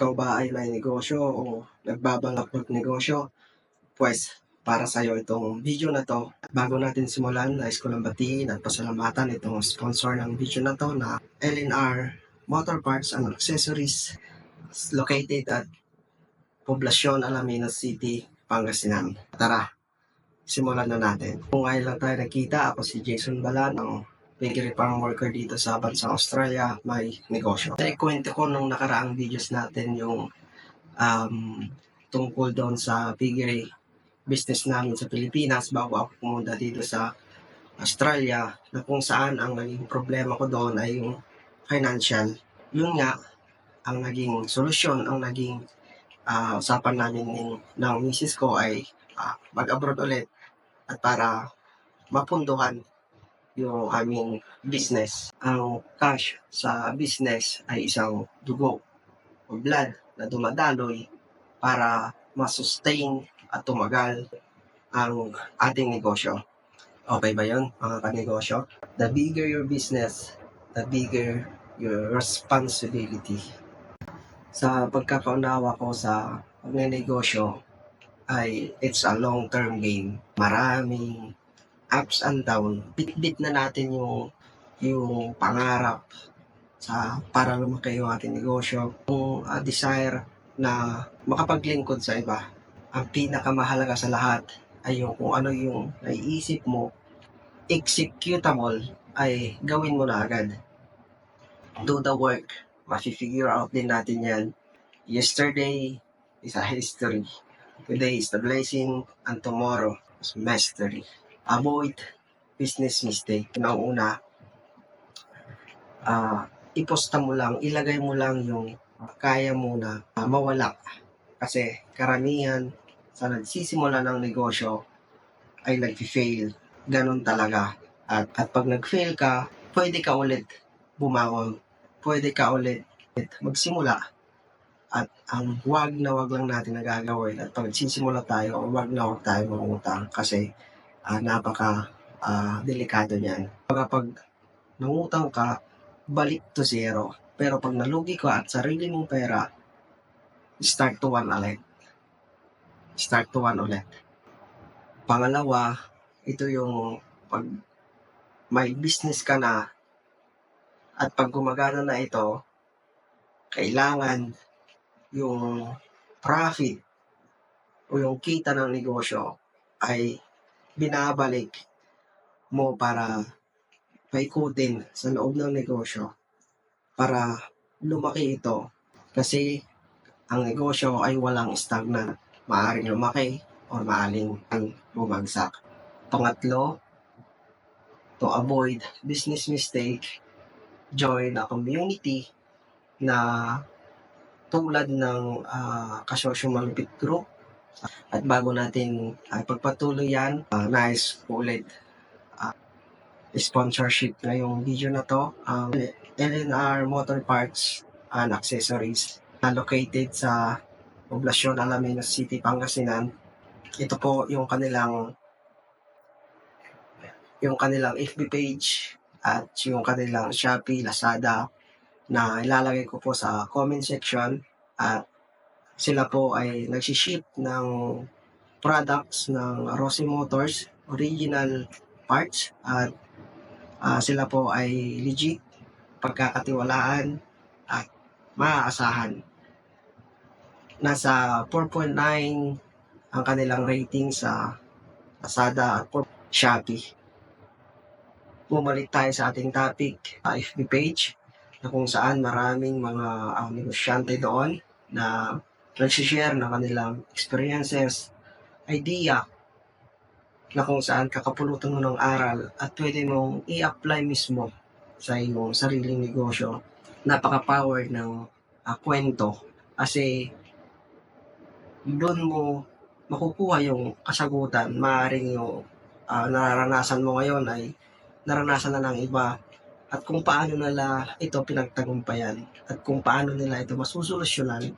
Ikaw ba ay may negosyo o nagbabalak magnegosyo? Pues, para sa'yo itong video na 'to. Bago natin simulan, nais ko lang batiin at pasalamatan itong sponsor ng video na 'to na LNR Motor Parts and Accessories located at Poblacion, Alaminos City, Pangasinan. Tara, simulan na natin. Kung ngayon lang tayo nakita, ako si Jason Balan, ang bakery farm worker dito sa bansang Australia, may negosyo. Ikwento ko nung nakaraang videos natin yung tungkol doon sa piggery business namin sa Pilipinas bago ako pumunta dito sa Australia, na kung saan ang naging problema ko doon ay yung financial. Yun nga, ang naging solusyon, ang naging usapan namin ng misis ko ay mag-abroad ulit at para mapunduhan yung aming business. Ang cash sa business ay isang dugo o blood na dumadaloy para masustain at tumagal ang ating negosyo. Okay ba yun, mga kanegosyo? The bigger your business, the bigger your responsibility. Sa pagkakaunawa ko sa pagnenegosyo ay it's a long-term game. Maraming ups and down. Bit-bit na natin yung pangarap sa para lumaki yung ating negosyo. Yung desire na makapaglingkod sa iba. Ang pinakamahalaga sa lahat ay yung kung ano yung naiisip mo, executable, ay gawin mo na agad. Do the work. Mafi-figure out din natin yan. Yesterday is a history. Today is the blessing and tomorrow is mastery. Avoid business mistake. Una, iposta mo lang, ilagay mo lang yung kaya mo na mawala. Kasi karamihan sa nagsisimula ng negosyo ay nag-fail. Ganon talaga. At pag nag-fail ka, pwede ka ulit bumangon. Pwede ka ulit magsimula. At ang wag lang natin nagagawin at pag nagsisimula tayo, wag tayo mangutang kasi napaka delikado niyan. Pag nangutang ka, balik to zero. Pero pag nalugi ka at sarili mong pera, start to one ulit. Start to one ulit. Pangalawa, ito yung pag may business ka na at pag gumagana na ito, kailangan yung profit o yung kita ng negosyo ay binabalik mo para paikutin sa loob ng negosyo para lumaki ito. Kasi ang negosyo ay walang stagnant. Maaaring lumaki o maaaring bumagsak. Pangatlo, to avoid business mistake, join a community na tulad ng Kasosyo Malupit Group. At bago natin pagpatuloy yan, nais ulit sponsorship na yung video na to. LNR Motor Parts and Accessories na located sa Poblacion, Alaminos City, Pangasinan. Ito po yung kanilang FB page at yung kanilang Shopee, Lazada na ilalagay ko po sa comment section. At sila po ay nagsiship ng products ng Rossi Motors, original parts, at sila po ay legit, pagkakatiwalaan at maaasahan. Nasa 4.9 ang kanilang rating sa Lazada at Shopee. Bumalik tayo sa ating topic, FB page, na kung saan maraming mga negosyante doon na nagsishare ng kanilang experiences, idea, na kung saan kakapulutan mo ng aral at pwede mong i-apply mismo sa iyong sariling negosyo. Napaka-power ng kwento kasi doon mo makukuha yung kasagutan. Maaaring yung nararanasan mo ngayon ay naranasan na ng iba at kung paano nila ito pinagtagumpayan at kung paano nila ito masusolusyonan.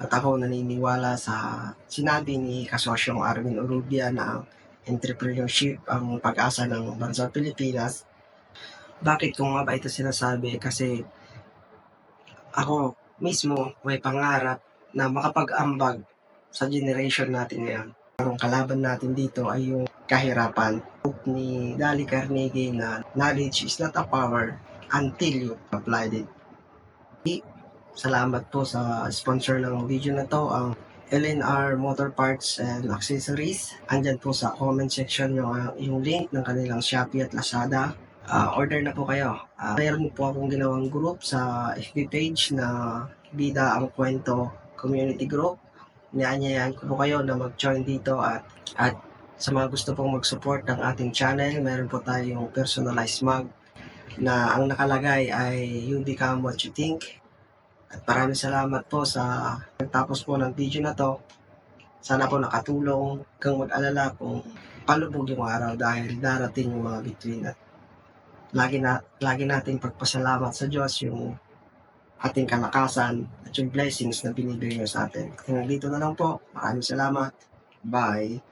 At ako naniniwala sa sinabi ni Kasosyong Arvin Urubia na entrepreneurship ang pag-asa ng bansang Pilipinas. Bakit ko nga ba ito sinasabi? Kasi ako mismo may pangarap na makapag-ambag sa generation natin ngayon. Ang kalaban natin dito ay yung kahirapan. Ni Dale Carnegie na knowledge is not a power until you applied it. Salamat po sa sponsor ng video na to, ang LNR Motor Parts and Accessories. Andyan po sa comment section yung link ng kanilang Shopee at Lazada. Order na po kayo. Mayroon po akong ginawang group sa FB page na Bida ang Kwento Community Group. Nianyayahan ko po kayo na mag-join dito at sa mga gusto pong mag-support ng ating channel, meron po tayong personalized mug na ang nakalagay ay You Become What You Think. At maraming salamat po sa pagtapos po ng video na to. Sana po nakatulong. Kang mag-alala kung palubog yung araw dahil darating yung mga bituin at lagi nating pagpasalamat sa Diyos yung ating kalakasan at yung blessings na binibigay niya sa atin. Hanggang dito na lang po. Maraming salamat. Bye.